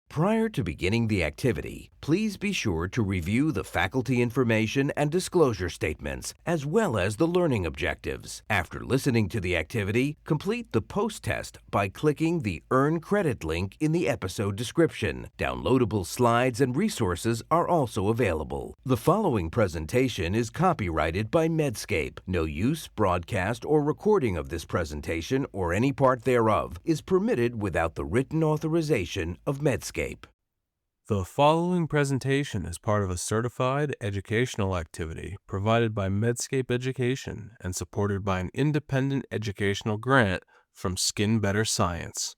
Prior to beginning the activity, please be sure to review the faculty information and disclosure statements, as well as the learning objectives. After listening to the activity, complete the post-test by clicking the Earn Credit link in the episode description. Downloadable slides and resources are also available. The following presentation is copyrighted by Medscape. No use, broadcast, or recording of this presentation or any part thereof is permitted without the written authorization of Medscape. The following presentation is part of a certified educational activity provided by Medscape Education and supported by an independent educational grant from Skin Better Science.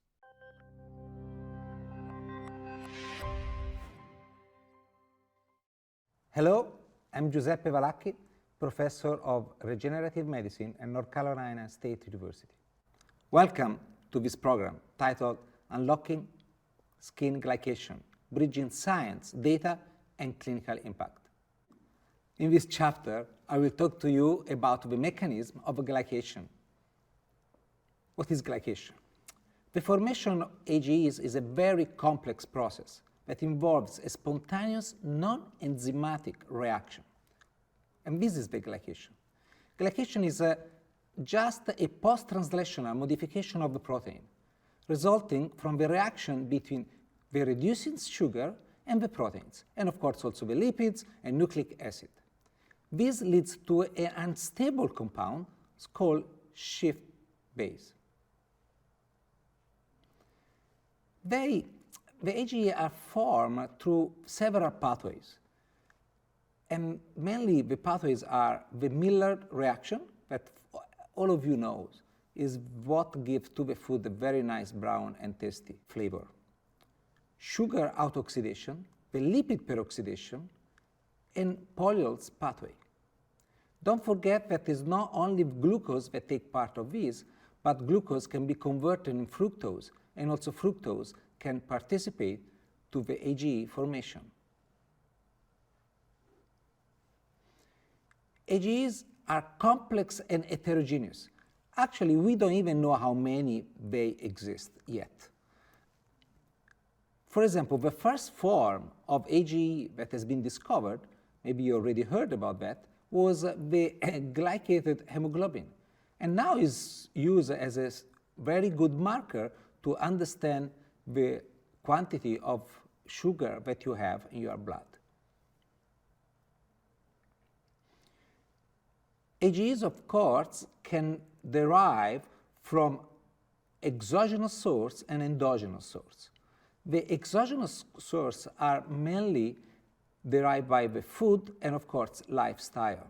Hello, I'm Giuseppe Valacchi, Professor of Regenerative Medicine at North Carolina State University. Welcome to this program titled Unlocking Skin Glycation, Bridging Science, Data, and Clinical Impact. In this chapter, I will talk to you about the mechanism of glycation. What is glycation? The formation of AGEs is a very complex process that involves a spontaneous, non-enzymatic reaction. And this is the glycation. Glycation is just a post-translational modification of the protein, resulting from the reaction between the reducing sugar and the proteins, and of course also the lipids and nucleic acid. This leads to an unstable compound called shift base. The AGE are formed through several pathways, and mainly the pathways are the Maillard reaction, that all of you know is what gives to the food a very nice brown and tasty flavor. Sugar autooxidation, the lipid peroxidation, and polyols pathway. Don't forget that it's not only glucose that take part of this, but glucose can be converted in fructose, and also fructose can participate to the AGE formation. AGEs are complex and heterogeneous. Actually, we don't even know how many they exist yet. For example, the first form of AGE that has been discovered, maybe you already heard about that, was the glycated hemoglobin, and now is used as a very good marker to understand the quantity of sugar that you have in your blood. AGEs, of course, can derive from exogenous source and endogenous source. The exogenous source are mainly derived by the food and, of course, lifestyle,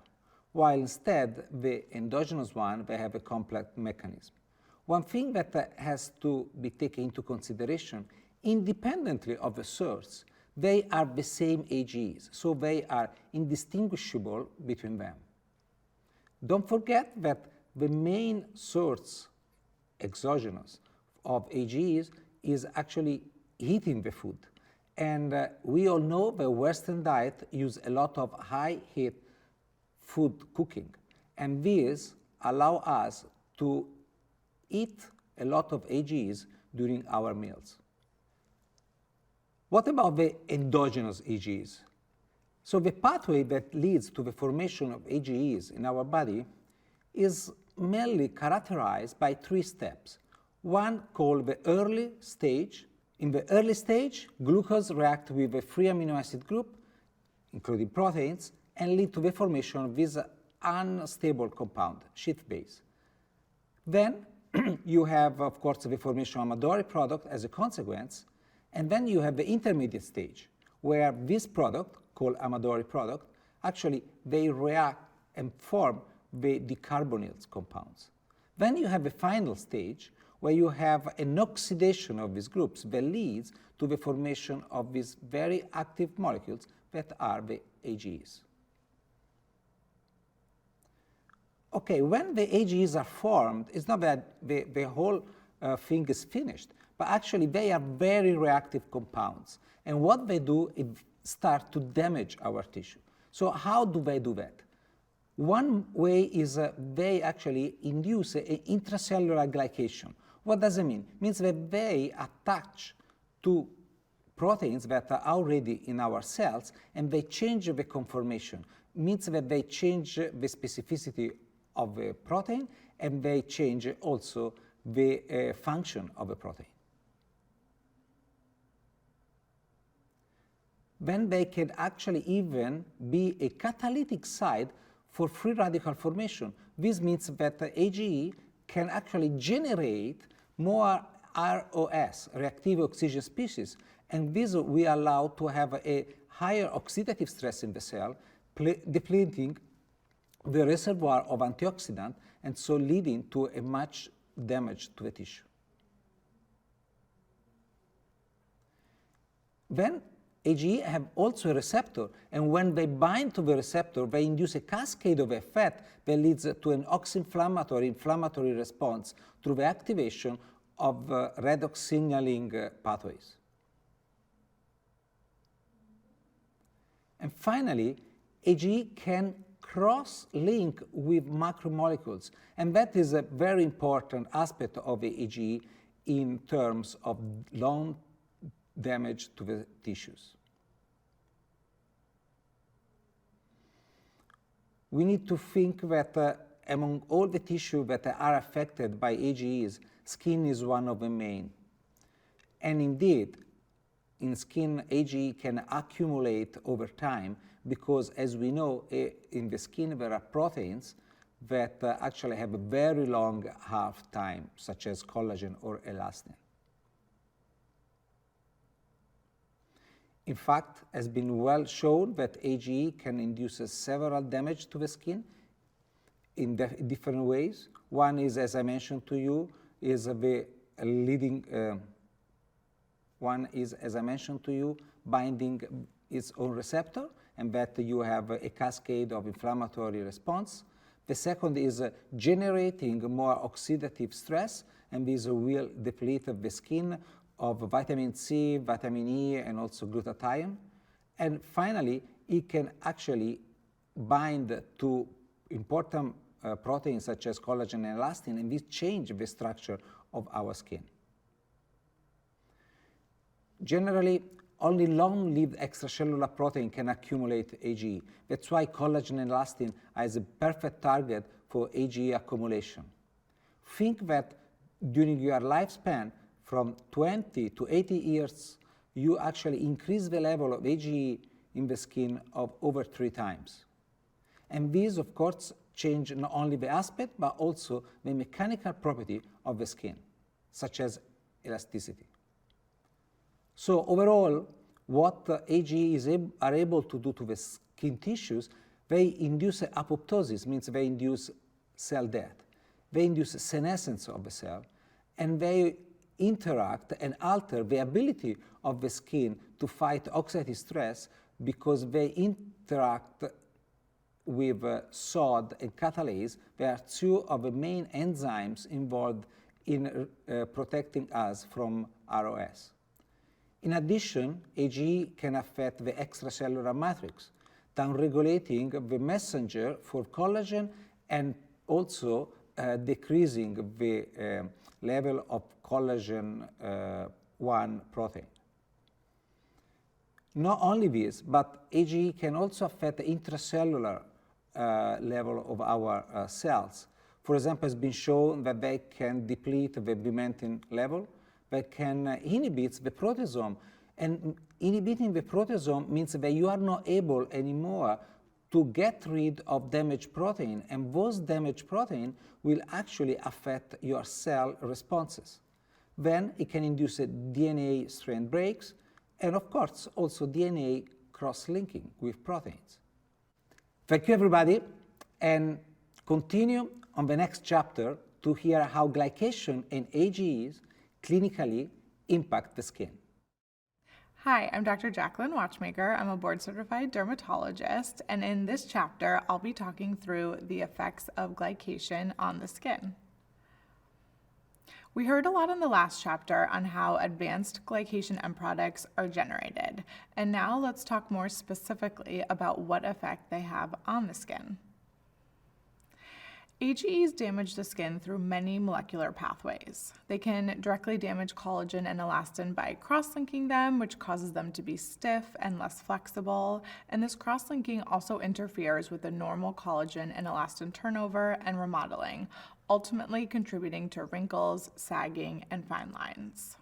while instead the endogenous one, they have a complex mechanism. One thing that has to be taken into consideration, independently of the source, they are the same AGEs, so they are indistinguishable between them. Don't forget that the main source, exogenous, of AGEs is actually heating the food. And we all know the Western diet use a lot of high heat food cooking. And these allow us to eat a lot of AGEs during our meals. What about the endogenous AGEs? So the pathway that leads to the formation of AGEs in our body is mainly characterized by three steps. One called the early stage. In the early stage, glucose reacts with a free amino acid group, including proteins, and lead to the formation of this unstable compound, shift base. Then you have, of course, the formation of Amadori product as a consequence, and then you have the intermediate stage, where this product, called Amadori product, actually they react and form the decarbonyl compounds. Then you have the final stage, where you have an oxidation of these groups that leads to the formation of these very active molecules that are the AGEs. Okay, when the AGEs are formed, it's not that the whole thing is finished, but actually they are very reactive compounds. And what they do is start to damage our tissue. So how do they do that? One way is they actually induce an intracellular glycation. What does it mean? It means that they attach to proteins that are already in our cells, and they change the conformation. Means that they change the specificity of the protein, and they change also the function of the protein. Then they can actually even be a catalytic site for free radical formation. This means that the AGE can actually generate more ROS, reactive oxygen species, and this will allow to have a higher oxidative stress in the cell, depleting the reservoir of antioxidant, and so leading to a much damage to the tissue. Then AGE have also a receptor, and when they bind to the receptor, they induce a cascade of effect that leads to an inflammatory response through the activation of redox signaling pathways. And finally, AGE can cross-link with macromolecules, and that is a very important aspect of the AGE in terms of long damage to the tissues. We need to think that among all the tissues that are affected by AGEs, skin is one of the main. And indeed, in skin, AGE can accumulate over time because, as we know, in the skin there are proteins that actually have a very long half-time, such as collagen or elastin. In fact, it has been well shown that AGE can induce several damage to the skin in different ways. One is, as I mentioned to you, is the leading one is, as I mentioned to you, binding its own receptor, and that you have a cascade of inflammatory response. The second is generating more oxidative stress, and this will deplete the skin of vitamin C, vitamin E, and also glutathione. And finally, it can actually bind to important proteins such as collagen and elastin, and this change the structure of our skin. Generally, only long-lived extracellular protein can accumulate AGE. That's why collagen and elastin is a perfect target for AGE accumulation. Think that during your lifespan, from 20 to 80 years, you actually increase the level of AGE in the skin of over 3 times. And these, of course, change not only the aspect, but also the mechanical property of the skin, such as elasticity. So overall, what AGEs are able to do to the skin tissues, they induce apoptosis, means they induce cell death. They induce senescence of the cell, and they interact and alter the ability of the skin to fight oxidative stress because they interact with SOD and catalase. They are 2 of the main enzymes involved in protecting us from ROS. In addition, AGE can affect the extracellular matrix, downregulating the messenger for collagen and also decreasing the level of collagen 1 protein. Not only this, but AGE can also affect the intracellular level of our cells. For example, it's been shown that they can deplete the vimentin level, they can inhibit the proteasome, and inhibiting the proteasome means that you are not able anymore to get rid of damaged protein, and those damaged protein will actually affect your cell responses. Then it can induce DNA strand breaks, and of course also DNA cross-linking with proteins. Thank you, everybody, and continue on the next chapter to hear how glycation and AGEs clinically impact the skin. Hi, I'm Dr. Jacqueline Watchmaker. I'm a board-certified dermatologist, and in this chapter, I'll be talking through the effects of glycation on the skin. We heard a lot in the last chapter on how advanced glycation end products are generated, and now let's talk more specifically about what effect they have on the skin. AGEs damage the skin through many molecular pathways. They can directly damage collagen and elastin by cross-linking them, which causes them to be stiff and less flexible. And this cross-linking also interferes with the normal collagen and elastin turnover and remodeling, ultimately contributing to wrinkles, sagging, and fine lines.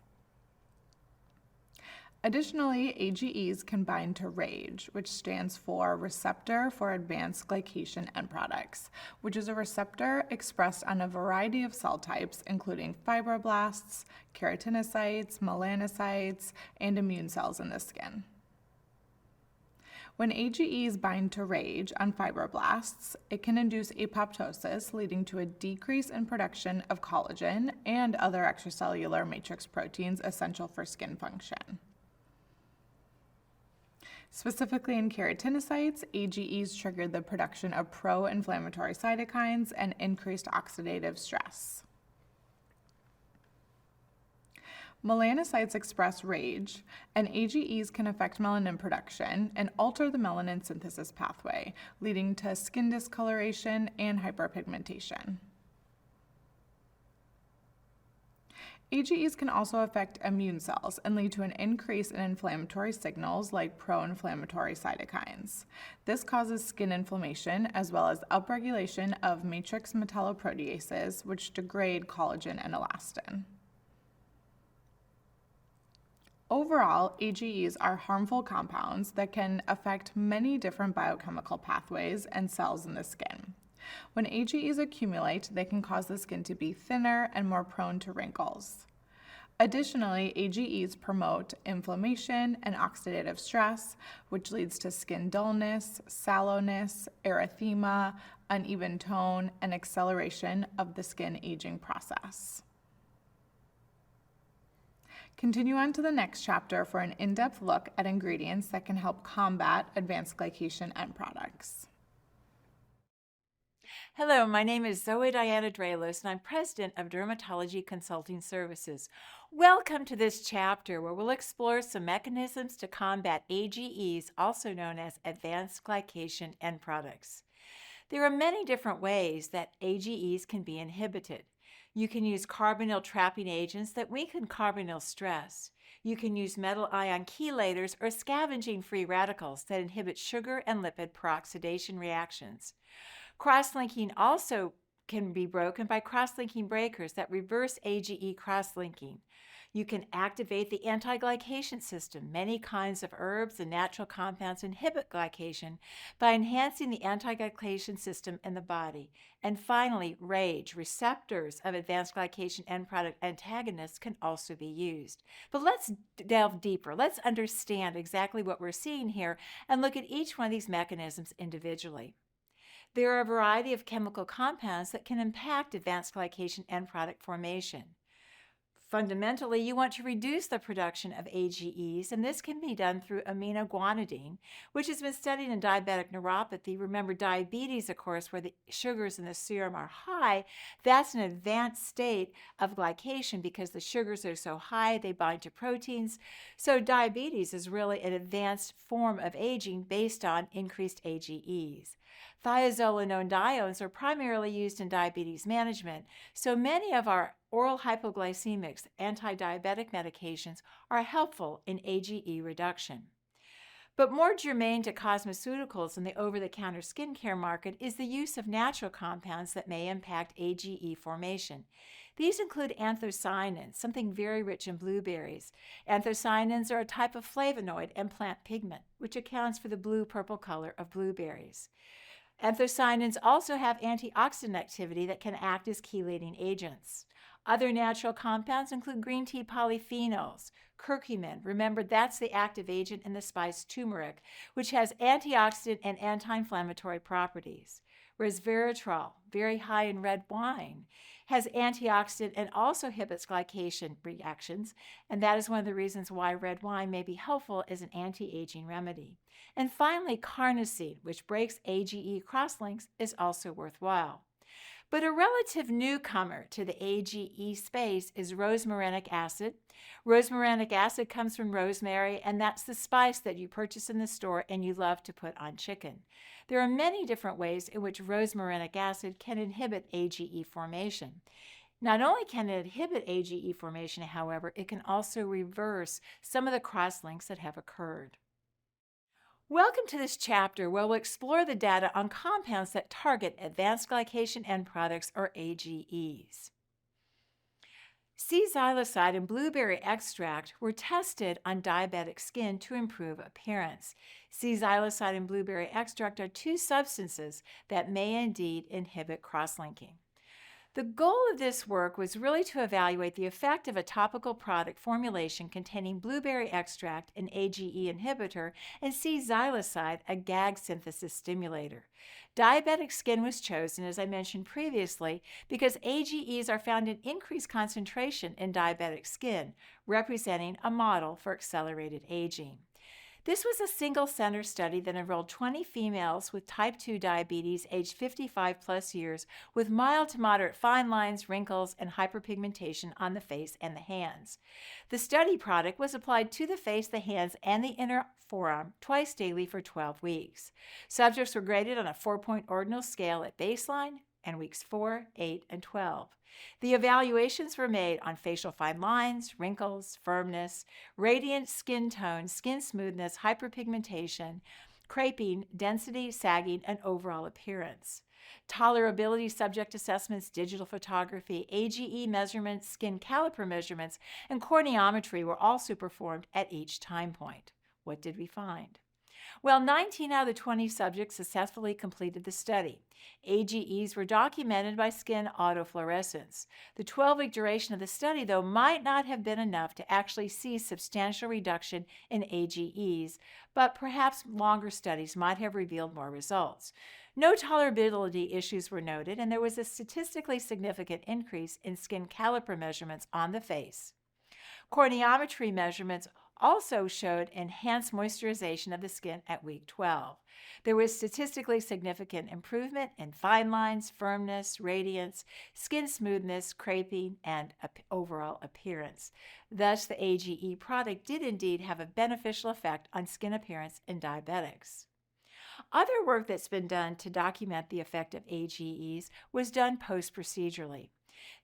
Additionally, AGEs can bind to RAGE, which stands for Receptor for Advanced Glycation End Products, which is a receptor expressed on a variety of cell types, including fibroblasts, keratinocytes, melanocytes, and immune cells in the skin. When AGEs bind to RAGE on fibroblasts, it can induce apoptosis, leading to a decrease in production of collagen and other extracellular matrix proteins essential for skin function. Specifically in keratinocytes, AGEs trigger the production of pro-inflammatory cytokines and increased oxidative stress. Melanocytes express RAGE, and AGEs can affect melanin production and alter the melanin synthesis pathway, leading to skin discoloration and hyperpigmentation. AGEs can also affect immune cells and lead to an increase in inflammatory signals like pro-inflammatory cytokines. This causes skin inflammation as well as upregulation of matrix metalloproteases, which degrade collagen and elastin. Overall, AGEs are harmful compounds that can affect many different biochemical pathways and cells in the skin. When AGEs accumulate, they can cause the skin to be thinner and more prone to wrinkles. Additionally, AGEs promote inflammation and oxidative stress, which leads to skin dullness, sallowness, erythema, uneven tone, and acceleration of the skin aging process. Continue on to the next chapter for an in-depth look at ingredients that can help combat advanced glycation end products. Hello, my name is Zoe Diana Dralos, and I'm president of Dermatology Consulting Services. Welcome to this chapter where we'll explore some mechanisms to combat AGEs, also known as advanced glycation end products. There are many different ways that AGEs can be inhibited. You can use carbonyl trapping agents that weaken carbonyl stress. You can use metal ion chelators or scavenging free radicals that inhibit sugar and lipid peroxidation reactions. Cross-linking also can be broken by cross-linking breakers that reverse AGE cross-linking. You can activate the anti-glycation system. Many kinds of herbs and natural compounds inhibit glycation by enhancing the anti-glycation system in the body. And finally, RAGE, receptors of advanced glycation end product antagonists, can also be used. But let's delve deeper. Let's understand exactly what we're seeing here and look at each one of these mechanisms individually. There are a variety of chemical compounds that can impact advanced glycation end product formation. Fundamentally, you want to reduce the production of AGEs, and this can be done through aminoguanidine, which has been studied in diabetic neuropathy. Remember, diabetes, of course, where the sugars in the serum are high, that's an advanced state of glycation because the sugars are so high, they bind to proteins. So diabetes is really an advanced form of aging based on increased AGEs. Thiazolidinediones are primarily used in diabetes management, so many of our oral hypoglycemics, anti-diabetic medications, are helpful in AGE reduction. But more germane to cosmeceuticals in the over-the-counter skincare market is the use of natural compounds that may impact AGE formation. These include anthocyanins, something very rich in blueberries. Anthocyanins are a type of flavonoid and plant pigment, which accounts for the blue-purple color of blueberries. Anthocyanins also have antioxidant activity that can act as chelating agents. Other natural compounds include green tea polyphenols, curcumin. Remember, that's the active agent in the spice turmeric, which has antioxidant and anti-inflammatory properties. Resveratrol, very high in red wine, has antioxidant and also inhibits glycation reactions, and that is one of the reasons why red wine may be helpful as an anti-aging remedy. And finally, carnosine, which breaks AGE crosslinks, is also worthwhile. But a relative newcomer to the AGE space is rosmarinic acid. Rosmarinic acid comes from rosemary, and that's the spice that you purchase in the store and you love to put on chicken. There are many different ways in which rosmarinic acid can inhibit AGE formation. Not only can it inhibit AGE formation, however, it can also reverse some of the crosslinks that have occurred. Welcome to this chapter where we'll explore the data on compounds that target advanced glycation end products, or AGEs. C-xyloside and blueberry extract were tested on diabetic skin to improve appearance. C-xyloside and blueberry extract are two substances that may indeed inhibit cross-linking. The goal of this work was really to evaluate the effect of a topical product formulation containing blueberry extract, an AGE inhibitor, and C-xyloside, a GAG synthesis stimulator. Diabetic skin was chosen, as I mentioned previously, because AGEs are found in increased concentration in diabetic skin, representing a model for accelerated aging. This was a single-center study that enrolled 20 females with type 2 diabetes aged 55 plus years with mild to moderate fine lines, wrinkles, and hyperpigmentation on the face and the hands. The study product was applied to the face, the hands, and the inner forearm twice daily for 12 weeks. Subjects were graded on a 4-point ordinal scale at baseline and weeks 4, 8, and 12. The evaluations were made on facial fine lines, wrinkles, firmness, radiant skin tone, skin smoothness, hyperpigmentation, creping, density, sagging, and overall appearance. Tolerability subject assessments, digital photography, AGE measurements, skin caliper measurements, and corneometry were also performed at each time point. What did we find? Well, 19 out of the 20 subjects successfully completed the study. AGEs were documented by skin autofluorescence. The 12-week duration of the study, though, might not have been enough to actually see substantial reduction in AGEs, but perhaps longer studies might have revealed more results. No tolerability issues were noted, and there was a statistically significant increase in skin caliper measurements on the face. Corneometry measurements also showed enhanced moisturization of the skin at week 12. There was statistically significant improvement in fine lines, firmness, radiance, skin smoothness, creping, and overall appearance. Thus, the AGE product did indeed have a beneficial effect on skin appearance in diabetics. Other work that's been done to document the effect of AGEs was done post-procedurally.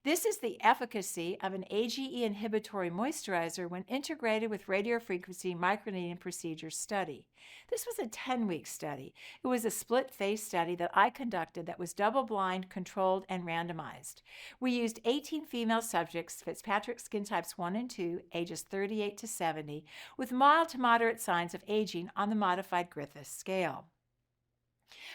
This is the efficacy of an AGE inhibitory moisturizer when integrated with radiofrequency microneedling procedure study. This was a 10-week study. It was a split-phase study that I conducted that was double-blind, controlled, and randomized. We used 18 female subjects, Fitzpatrick skin types 1 and 2, ages 38 to 70, with mild to moderate signs of aging on the modified Griffith scale.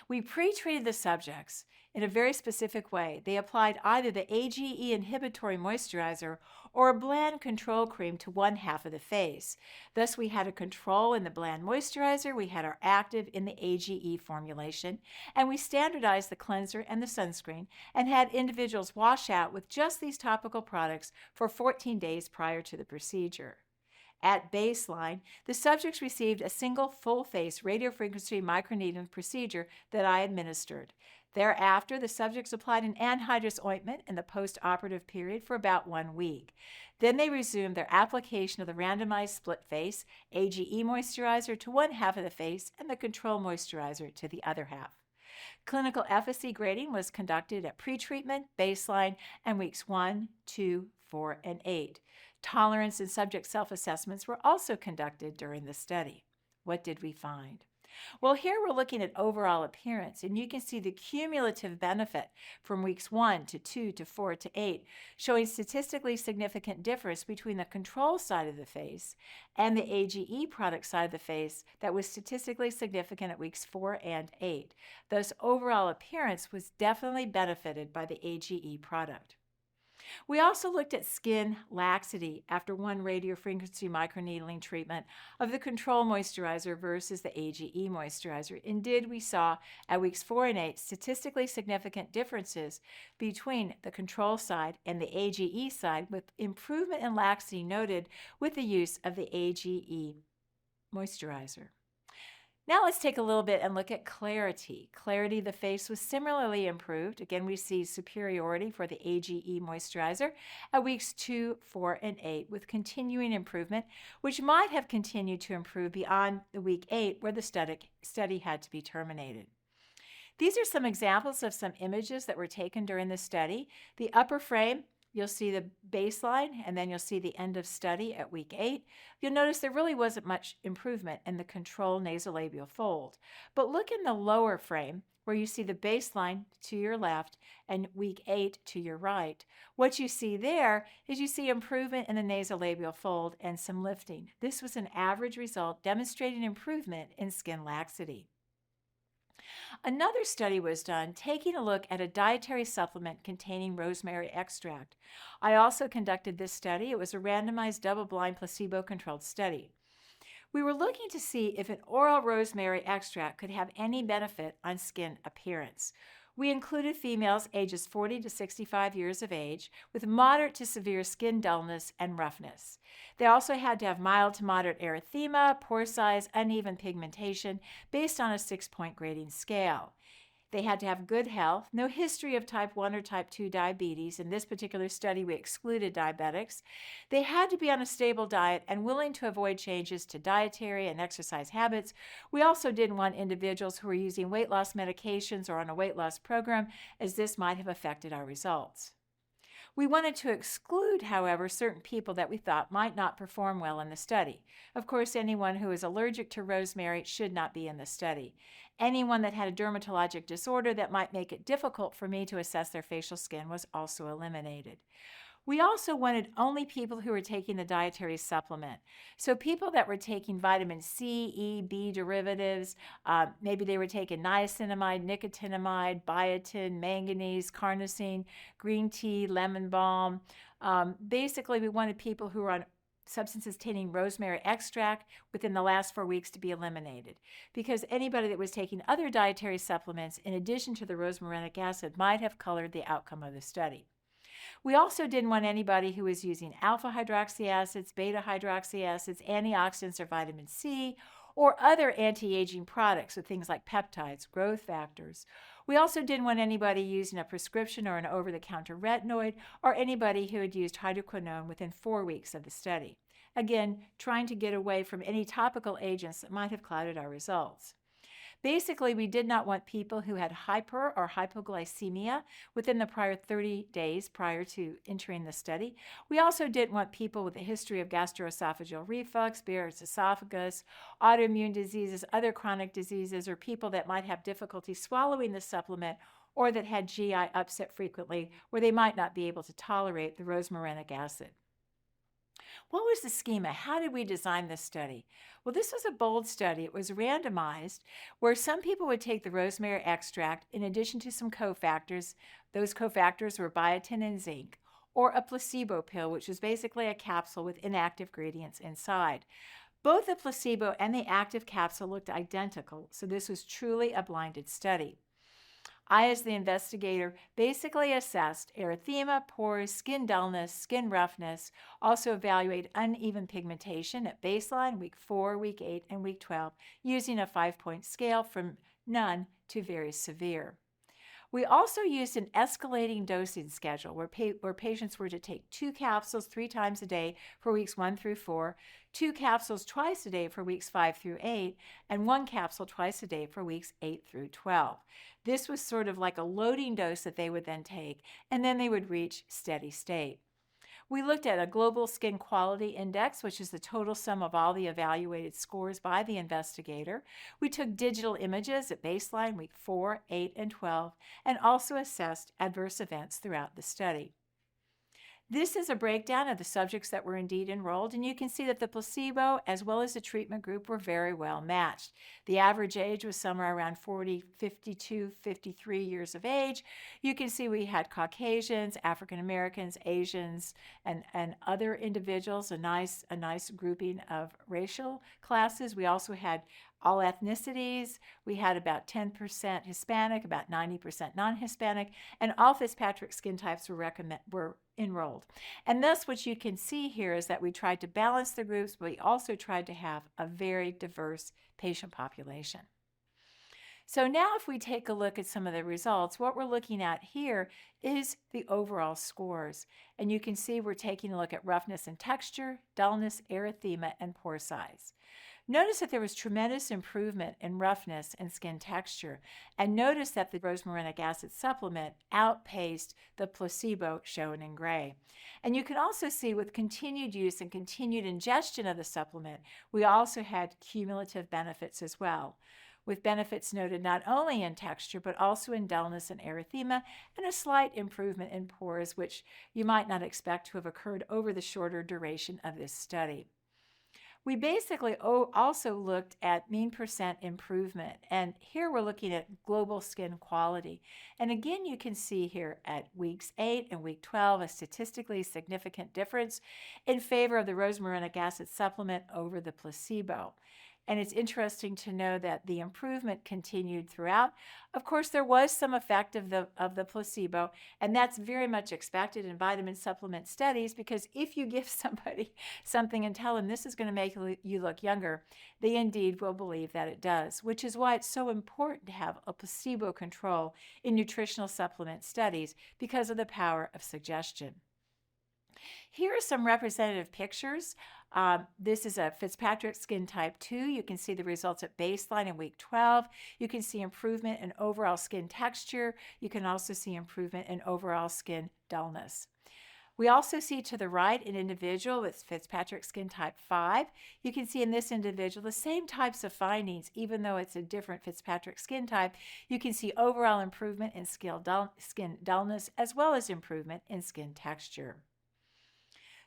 We pre-treated the subjects in a very specific way. They applied either the AGE inhibitory moisturizer or a bland control cream to one half of the face. Thus, we had a control in the bland moisturizer, we had our active in the AGE formulation, and we standardized the cleanser and the sunscreen and had individuals wash out with just these topical products for 14 days prior to the procedure. At baseline, the subjects received a single full-face radiofrequency microneedling procedure that I administered. Thereafter, the subjects applied an anhydrous ointment in the post-operative period for about 1 week. Then they resumed their application of the randomized split-face AGE moisturizer to one half of the face and the control moisturizer to the other half. Clinical efficacy grading was conducted at pretreatment, baseline, and weeks 1, 2, 4, and 8. Tolerance and subject self-assessments were also conducted during the study. What did we find? Well, here we're looking at overall appearance, and you can see the cumulative benefit from weeks 1 to 2 to 4 to 8, showing statistically significant difference between the control side of the face and the AGE product side of the face that was statistically significant at weeks 4 and 8. Thus, overall appearance was definitely benefited by the AGE product. We also looked at skin laxity after one radiofrequency microneedling treatment of the control moisturizer versus the AGE moisturizer. Indeed, we saw at weeks 4 and 8 statistically significant differences between the control side and the AGE side, with improvement in laxity noted with the use of the AGE moisturizer. Now let's take a little bit and look at clarity. Clarity of the face was similarly improved. Again, we see superiority for the AGE moisturizer at weeks 2, 4, and 8 with continuing improvement, which might have continued to improve beyond the week 8 where the study had to be terminated. These are some examples of some images that were taken during the study. The upper frame, you'll see the baseline, and then you'll see the end of study at week 8. You'll notice there really wasn't much improvement in the control nasolabial fold. But look in the lower frame where you see the baseline to your left and week 8 to your right. What you see there is you see improvement in the nasolabial fold and some lifting. This was an average result demonstrating improvement in skin laxity. Another study was done taking a look at a dietary supplement containing rosemary extract. I also conducted this study. It was a randomized double-blind placebo-controlled study. We were looking to see if an oral rosemary extract could have any benefit on skin appearance. We included females ages 40 to 65 years of age with moderate to severe skin dullness and roughness. They also had to have mild to moderate erythema, pore size, uneven pigmentation based on a 6-point grading scale. They had to have good health, no history of type 1 or type 2 diabetes. In this particular study, we excluded diabetics. They had to be on a stable diet and willing to avoid changes to dietary and exercise habits. We also didn't want individuals who were using weight loss medications or on a weight loss program, as this might have affected our results. We wanted to exclude, however, certain people that we thought might not perform well in the study. Of course, anyone who is allergic to rosemary should not be in the study. Anyone that had a dermatologic disorder that might make it difficult for me to assess their facial skin was also eliminated. We also wanted only people who were taking the dietary supplement. So people that were taking vitamin C, E, B derivatives, maybe they were taking niacinamide, nicotinamide, biotin, manganese, carnosine, green tea, lemon balm. Basically, we wanted people who were on substances containing rosemary extract within the last 4 weeks to be eliminated, because anybody that was taking other dietary supplements in addition to the rosmarinic acid might have colored the outcome of the study. We also didn't want anybody who was using alpha hydroxy acids, beta hydroxy acids, antioxidants, or vitamin C, or other anti-aging products with things like peptides, growth factors. We also didn't want anybody using a prescription or an over-the-counter retinoid, or anybody who had used hydroquinone within 4 weeks of the study. Again, trying to get away from any topical agents that might have clouded our results. Basically, we did not want people who had hyper or hypoglycemia within the prior 30 days prior to entering the study. We also didn't want people with a history of gastroesophageal reflux, Barrett's esophagus, autoimmune diseases, other chronic diseases, or people that might have difficulty swallowing the supplement or that had GI upset frequently where they might not be able to tolerate the rosmarinic acid. What was the schema? How did we design this study? Well, this was a bold study. It was randomized where some people would take the rosemary extract in addition to some cofactors. Those cofactors were biotin and zinc, or a placebo pill, which was basically a capsule with inactive ingredients inside. Both the placebo and the active capsule looked identical, so this was truly a blinded study. I, as the investigator, basically assessed erythema, pores, skin dullness, skin roughness, also evaluated uneven pigmentation at baseline, week 4, week 8, and week 12, using a 5-point scale from none to very severe. We also used an escalating dosing schedule where patients were to take 2 capsules 3 times a day for weeks 1 through 4, 2 capsules twice a day for weeks 5 through 8, and 1 capsule twice a day for weeks 8 through 12. This was sort of like a loading dose that they would then take, and then they would reach steady state. We looked at a global skin quality index, which is the total sum of all the evaluated scores by the investigator. We took digital images at baseline, week 4, 8, and 12, and also assessed adverse events throughout the study. This is a breakdown of the subjects that were indeed enrolled, and you can see that the placebo as well as the treatment group were very well matched. The average age was somewhere around 40, 52, 53 years of age. You can see we had Caucasians, African Americans, Asians, and other individuals, a nice grouping of racial classes. We also had all ethnicities. We had about 10% Hispanic, about 90% non-Hispanic, and all Fitzpatrick skin types were enrolled. And thus what you can see here is that we tried to balance the groups, but we also tried to have a very diverse patient population. So now if we take a look at some of the results, what we're looking at here is the overall scores. And you can see we're taking a look at roughness and texture, dullness, erythema, and pore size. Notice that there was tremendous improvement in roughness and skin texture, and notice that the rosmarinic acid supplement outpaced the placebo shown in gray. And you can also see with continued use and continued ingestion of the supplement, we also had cumulative benefits as well, with benefits noted not only in texture but also in dullness and erythema, and a slight improvement in pores, which you might not expect to have occurred over the shorter duration of this study. We basically also looked at mean percent improvement, and here we're looking at global skin quality. And again, you can see here at weeks 8 and week 12 a statistically significant difference in favor of the rosmarinic acid supplement over the placebo. And it's interesting to know that the improvement continued throughout. Of course, there was some effect of the placebo, and that's very much expected in vitamin supplement studies, because if you give somebody something and tell them this is going to make you look younger, they indeed will believe that it does, which is why it's so important to have a placebo control in nutritional supplement studies, because of the power of suggestion. Here are some representative pictures. This is a Fitzpatrick skin type 2. You can see the results at baseline in week 12. You can see improvement in overall skin texture. You can also see improvement in overall skin dullness. We also see to the right an individual with Fitzpatrick skin type 5. You can see in this individual the same types of findings, even though it's a different Fitzpatrick skin type. You can see overall improvement in skin dullness, as well as improvement in skin texture.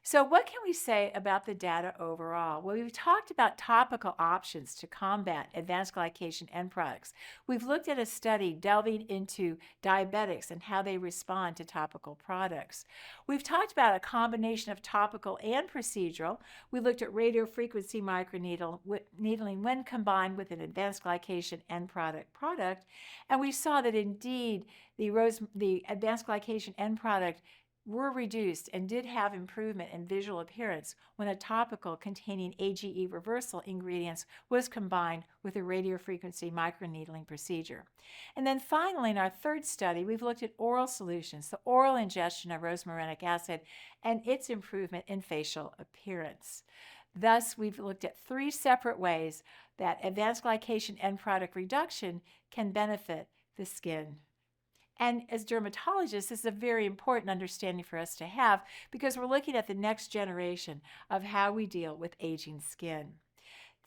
So what can we say about the data overall? Well, we've talked about topical options to combat advanced glycation end products. We've looked at a study delving into diabetics and how they respond to topical products. We've talked about a combination of topical and procedural. We looked at radiofrequency microneedling when combined with an advanced glycation end product, and we saw that indeed the advanced glycation end product were reduced and did have improvement in visual appearance when a topical containing AGE reversal ingredients was combined with a radiofrequency microneedling procedure. And then finally, in our third study, we've looked at oral solutions, the oral ingestion of rosmarinic acid, and its improvement in facial appearance. Thus, we've looked at 3 separate ways that advanced glycation end product reduction can benefit the skin. And as dermatologists, this is a very important understanding for us to have, because we're looking at the next generation of how we deal with aging skin.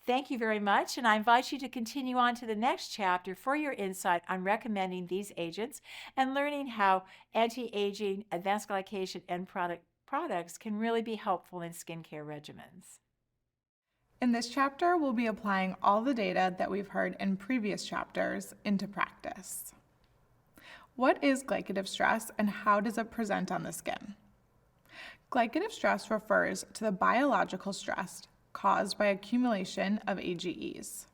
Thank you very much, and I invite you to continue on to the next chapter for your insight on recommending these agents and learning how anti-aging advanced glycation end products can really be helpful in skincare regimens. In this chapter, we'll be applying all the data that we've heard in previous chapters into practice. What is glycative stress and how does it present on the skin? Glycative stress refers to the biological stress caused by accumulation of AGEs.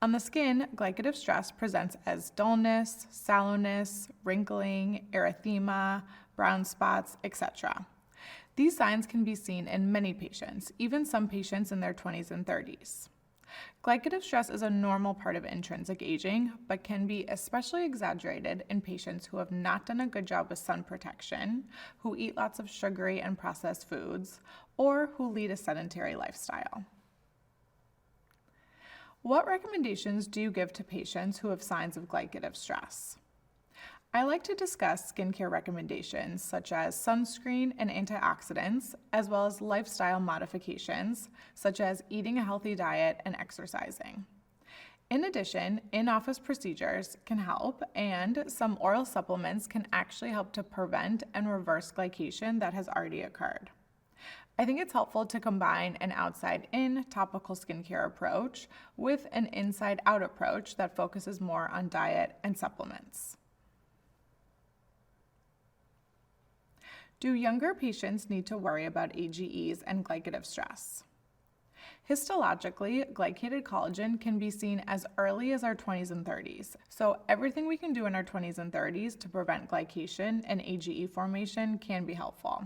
On the skin, glycative stress presents as dullness, sallowness, wrinkling, erythema, brown spots, etc. These signs can be seen in many patients, even some patients in their 20s and 30s. Glycative stress is a normal part of intrinsic aging, but can be especially exaggerated in patients who have not done a good job with sun protection, who eat lots of sugary and processed foods, or who lead a sedentary lifestyle. What recommendations do you give to patients who have signs of glycative stress? I like to discuss skincare recommendations such as sunscreen and antioxidants, as well as lifestyle modifications such as eating a healthy diet and exercising. In addition, in-office procedures can help, and some oral supplements can actually help to prevent and reverse glycation that has already occurred. I think it's helpful to combine an outside-in topical skincare approach with an inside-out approach that focuses more on diet and supplements. Do younger patients need to worry about AGEs and glycative stress? Histologically, glycated collagen can be seen as early as our 20s and 30s, so everything we can do in our 20s and 30s to prevent glycation and AGE formation can be helpful.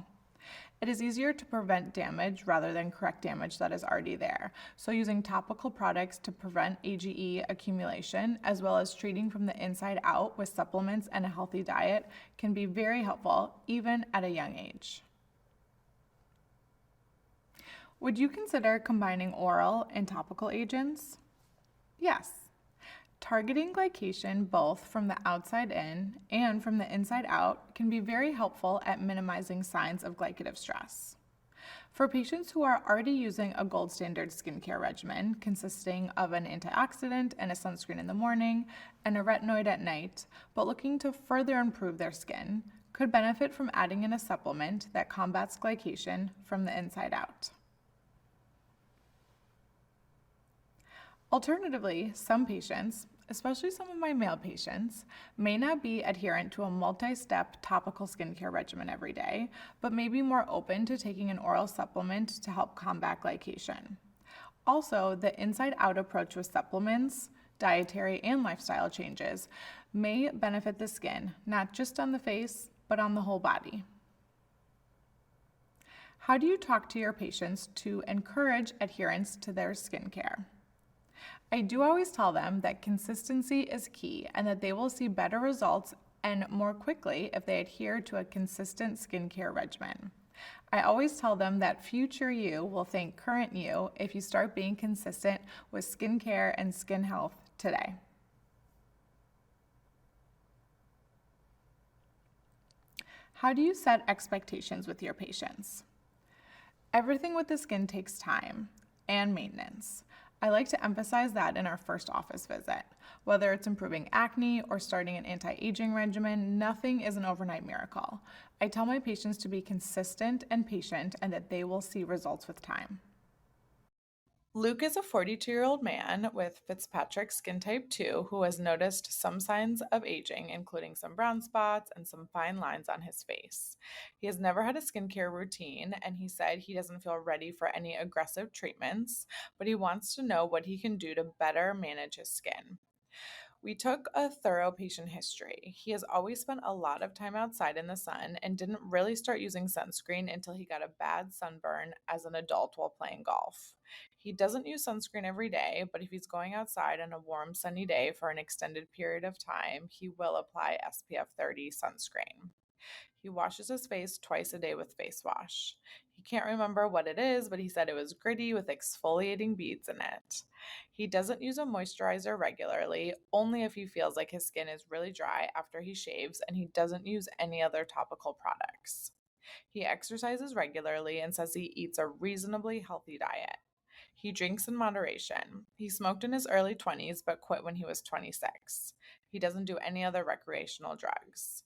It is easier to prevent damage rather than correct damage that is already there. So using topical products to prevent AGE accumulation, as well as treating from the inside out with supplements and a healthy diet, can be very helpful even at a young age. Would you consider combining oral and topical agents? Yes. Targeting glycation both from the outside in and from the inside out can be very helpful at minimizing signs of glycative stress. For patients who are already using a gold standard skincare regimen consisting of an antioxidant and a sunscreen in the morning and a retinoid at night, but looking to further improve their skin, could benefit from adding in a supplement that combats glycation from the inside out. Alternatively, some patients, especially some of my male patients, may not be adherent to a multi-step topical skincare regimen every day, but may be more open to taking an oral supplement to help combat glycation. Also, the inside-out approach with supplements, dietary and lifestyle changes may benefit the skin, not just on the face, but on the whole body. How do you talk to your patients to encourage adherence to their skincare? I do always tell them that consistency is key and that they will see better results and more quickly if they adhere to a consistent skincare regimen. I always tell them that future you will thank current you if you start being consistent with skincare and skin health today. How do you set expectations with your patients? Everything with the skin takes time and maintenance. I like to emphasize that in our first office visit. Whether it's improving acne or starting an anti-aging regimen, nothing is an overnight miracle. I tell my patients to be consistent and patient and that they will see results with time. Luke is a 42-year-old man with Fitzpatrick skin type 2 who has noticed some signs of aging, including some brown spots and some fine lines on his face. He has never had a skincare routine, and he said he doesn't feel ready for any aggressive treatments, but he wants to know what he can do to better manage his skin. We took a thorough patient history. He has always spent a lot of time outside in the sun and didn't really start using sunscreen until he got a bad sunburn as an adult while playing golf. He doesn't use sunscreen every day, but if he's going outside on a warm, sunny day for an extended period of time, he will apply SPF 30 sunscreen. He washes his face twice a day with face wash. He can't remember what it is, but he said it was gritty with exfoliating beads in it. He doesn't use a moisturizer regularly, only if he feels like his skin is really dry after he shaves, and he doesn't use any other topical products. He exercises regularly and says he eats a reasonably healthy diet. He drinks in moderation. He smoked in his early 20s but quit when he was 26. He doesn't do any other recreational drugs.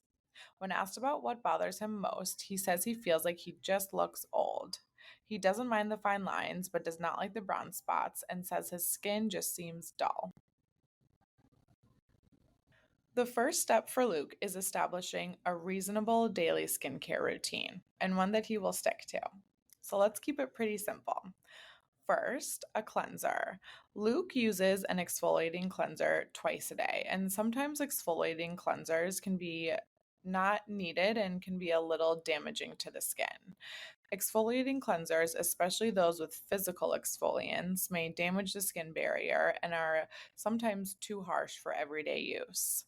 When asked about what bothers him most, he says he feels like he just looks old. He doesn't mind the fine lines, but does not like the brown spots and says his skin just seems dull. The first step for Luke is establishing a reasonable daily skincare routine and one that he will stick to. So let's keep it pretty simple. First, a cleanser. Luke uses an exfoliating cleanser twice a day, and sometimes exfoliating cleansers can be not needed and can be a little damaging to the skin. Exfoliating cleansers, especially those with physical exfoliants, may damage the skin barrier and are sometimes too harsh for everyday use.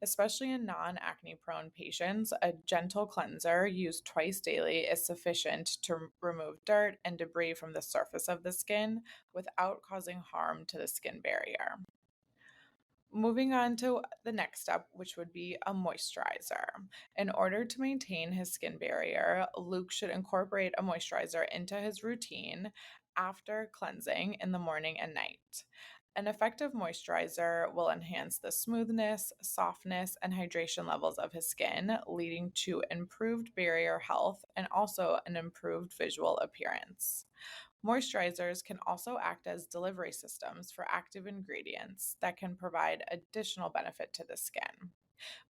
Especially in non-acne prone patients, a gentle cleanser used twice daily is sufficient to remove dirt and debris from the surface of the skin without causing harm to the skin barrier. Moving on to the next step, which would be a moisturizer. In order to maintain his skin barrier, Luke should incorporate a moisturizer into his routine after cleansing in the morning and night. An effective moisturizer will enhance the smoothness, softness, and hydration levels of his skin, leading to improved barrier health and also an improved visual appearance. Moisturizers can also act as delivery systems for active ingredients that can provide additional benefit to the skin.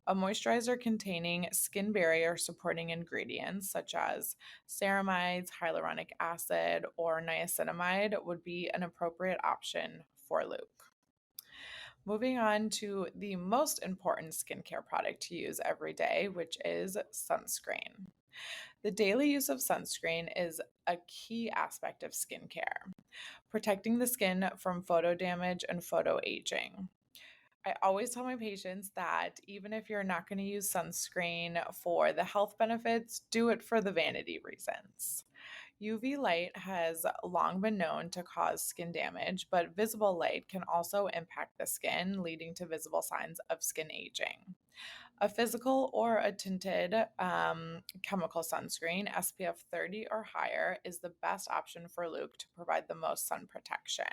A moisturizer containing skin barrier supporting ingredients such as ceramides, hyaluronic acid, or niacinamide would be an appropriate option for Luke. Moving on to the most important skincare product to use every day, which is sunscreen. The daily use of sunscreen is a key aspect of skincare, protecting the skin from photo damage and photo aging. I always tell my patients that even if you're not going to use sunscreen for the health benefits, do it for the vanity reasons. UV light has long been known to cause skin damage, but visible light can also impact the skin, leading to visible signs of skin aging. A physical or a tinted chemical sunscreen, SPF 30 or higher, is the best option for Luke to provide the most sun protection.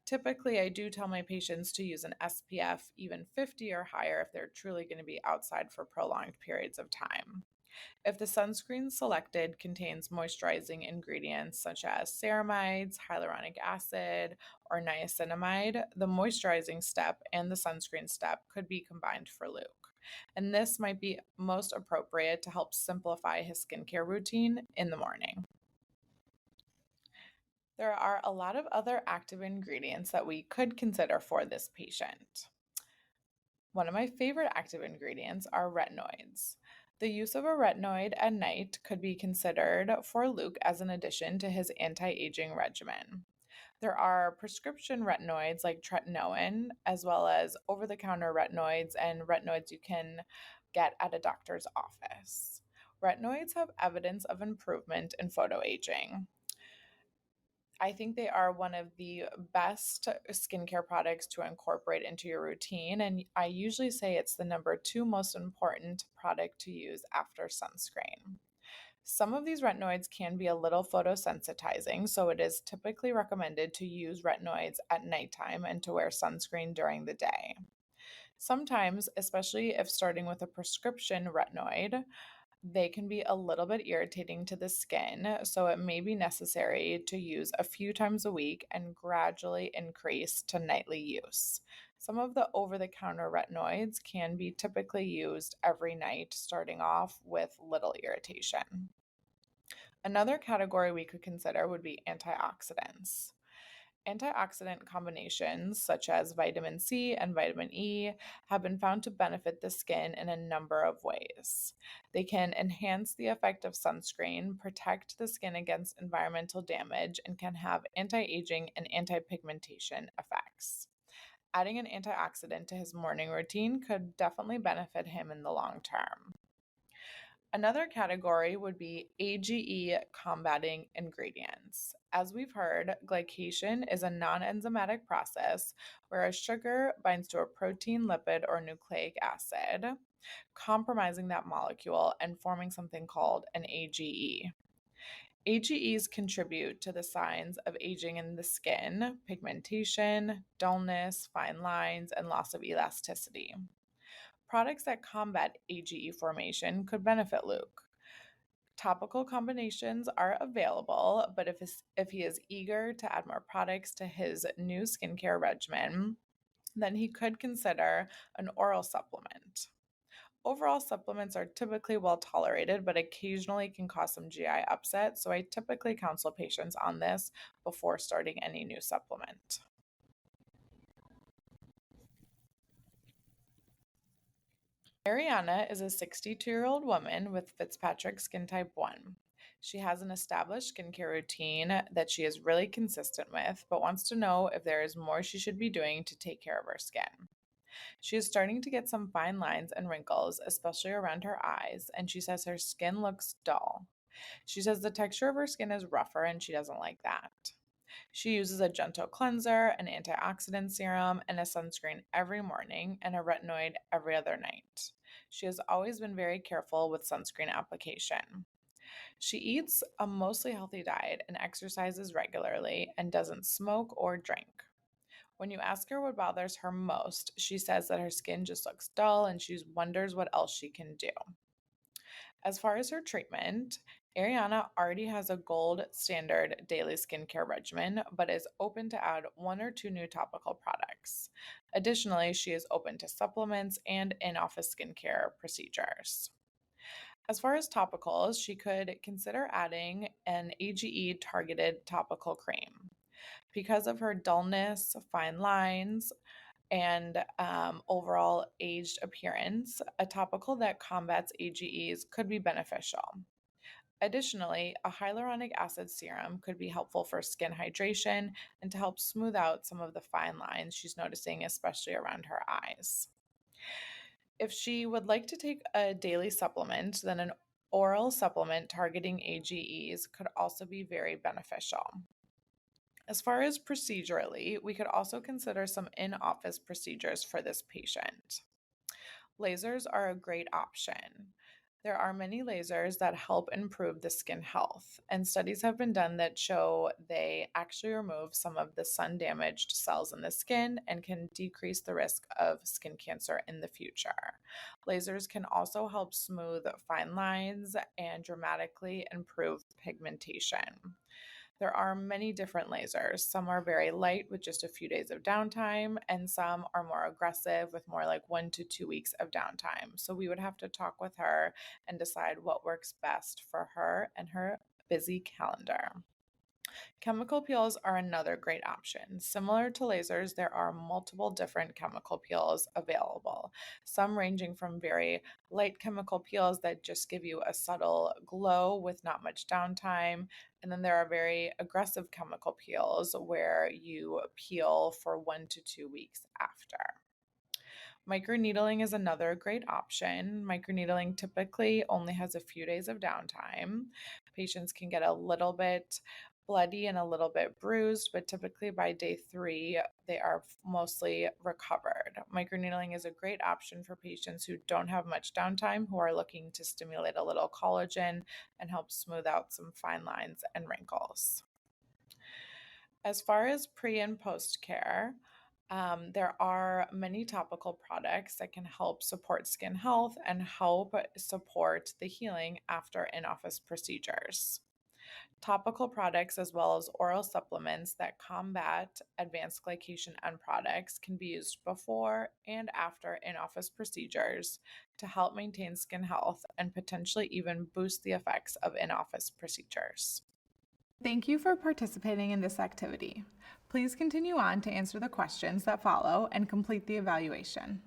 Typically, I do tell my patients to use an SPF even 50 or higher if they're truly going to be outside for prolonged periods of time. If the sunscreen selected contains moisturizing ingredients such as ceramides, hyaluronic acid, or niacinamide, the moisturizing step and the sunscreen step could be combined for Luke. And this might be most appropriate to help simplify his skincare routine in the morning. There are a lot of other active ingredients that we could consider for this patient. One of my favorite active ingredients are retinoids. The use of a retinoid at night could be considered for Luke as an addition to his anti aging regimen. There are prescription retinoids like tretinoin, as well as over the counter retinoids and retinoids you can get at a doctor's office. Retinoids have evidence of improvement in photo aging. I think they are one of the best skincare products to incorporate into your routine. And I usually say it's the number two most important product to use after sunscreen. Some of these retinoids can be a little photosensitizing, so it is typically recommended to use retinoids at nighttime and to wear sunscreen during the day. Sometimes, especially if starting with a prescription retinoid, they can be a little bit irritating to the skin, so it may be necessary to use a few times a week and gradually increase to nightly use. Some of the over the counter retinoids can be typically used every night, starting off with little irritation. Another category we could consider would be antioxidants. Antioxidant combinations such as vitamin C and vitamin E have been found to benefit the skin in a number of ways. They can enhance the effect of sunscreen, protect the skin against environmental damage, and can have anti aging and anti pigmentation effects. Adding an antioxidant to his morning routine could definitely benefit him in the long term. Another category would be AGE combating ingredients. As we've heard, glycation is a non enzymatic process where a sugar binds to a protein, lipid, or nucleic acid, compromising that molecule and forming something called an AGE. AGEs contribute to the signs of aging in the skin, pigmentation, dullness, fine lines, and loss of elasticity. Products that combat AGE formation could benefit Luke. Topical combinations are available, but if he is eager to add more products to his new skincare regimen, then he could consider an oral supplement. Overall supplements are typically well tolerated, but occasionally can cause some GI upset, so I typically counsel patients on this before starting any new supplement. Ariana is a 62-year-old woman with Fitzpatrick skin type 1. She has an established skincare routine that she is really consistent with, but wants to know if there is more she should be doing to take care of her skin. She is starting to get some fine lines and wrinkles, especially around her eyes, and she says her skin looks dull. She says the texture of her skin is rougher and she doesn't like that. She uses a gentle cleanser, an antioxidant serum, and a sunscreen every morning and a retinoid every other night. She has always been very careful with sunscreen application. She eats a mostly healthy diet and exercises regularly and doesn't smoke or drink. When you ask her what bothers her most, she says that her skin just looks dull and she wonders what else she can do. As far as her treatment, Ariana already has a gold standard daily skincare regimen, but is open to add one or two new topical products. Additionally, she is open to supplements and in office skincare procedures. As far as topicals, she could consider adding an AGE targeted topical cream. Because of her dullness, fine lines, and overall aged appearance, a topical that combats AGEs could be beneficial. Additionally, a hyaluronic acid serum could be helpful for skin hydration and to help smooth out some of the fine lines she's noticing, especially around her eyes. If she would like to take a daily supplement, then an oral supplement targeting AGEs could also be very beneficial. As far as procedurally, we could also consider some in office procedures for this patient. Lasers are a great option. There are many lasers that help improve the skin health, and studies have been done that show they actually remove some of the sun damaged cells in the skin and can decrease the risk of skin cancer in the future. Lasers can also help smooth fine lines and dramatically improve pigmentation. There are many different lasers. Some are very light with just a few days of downtime, and some are more aggressive with more like 1 to 2 weeks of downtime. So we would have to talk with her and decide what works best for her and her busy calendar. Chemical peels are another great option. Similar to lasers, there are multiple different chemical peels available, some ranging from very light chemical peels that just give you a subtle glow with not much downtime. And then there are very aggressive chemical peels where you peel for 1 to 2 weeks after. Microneedling is another great option. Microneedling typically only has a few days of downtime. Patients can get a little bit bloody and a little bit bruised, but typically by day 3, they are mostly recovered. Microneedling is a great option for patients who don't have much downtime, who are looking to stimulate a little collagen and help smooth out some fine lines and wrinkles. As far as pre and post care, there are many topical products that can help support skin health and help support the healing after in office procedures. Topical products, as well as oral supplements that combat advanced glycation end products, can be used before and after in office procedures to help maintain skin health and potentially even boost the effects of in office procedures. Thank you for participating in this activity. Please continue on to answer the questions that follow and complete the evaluation.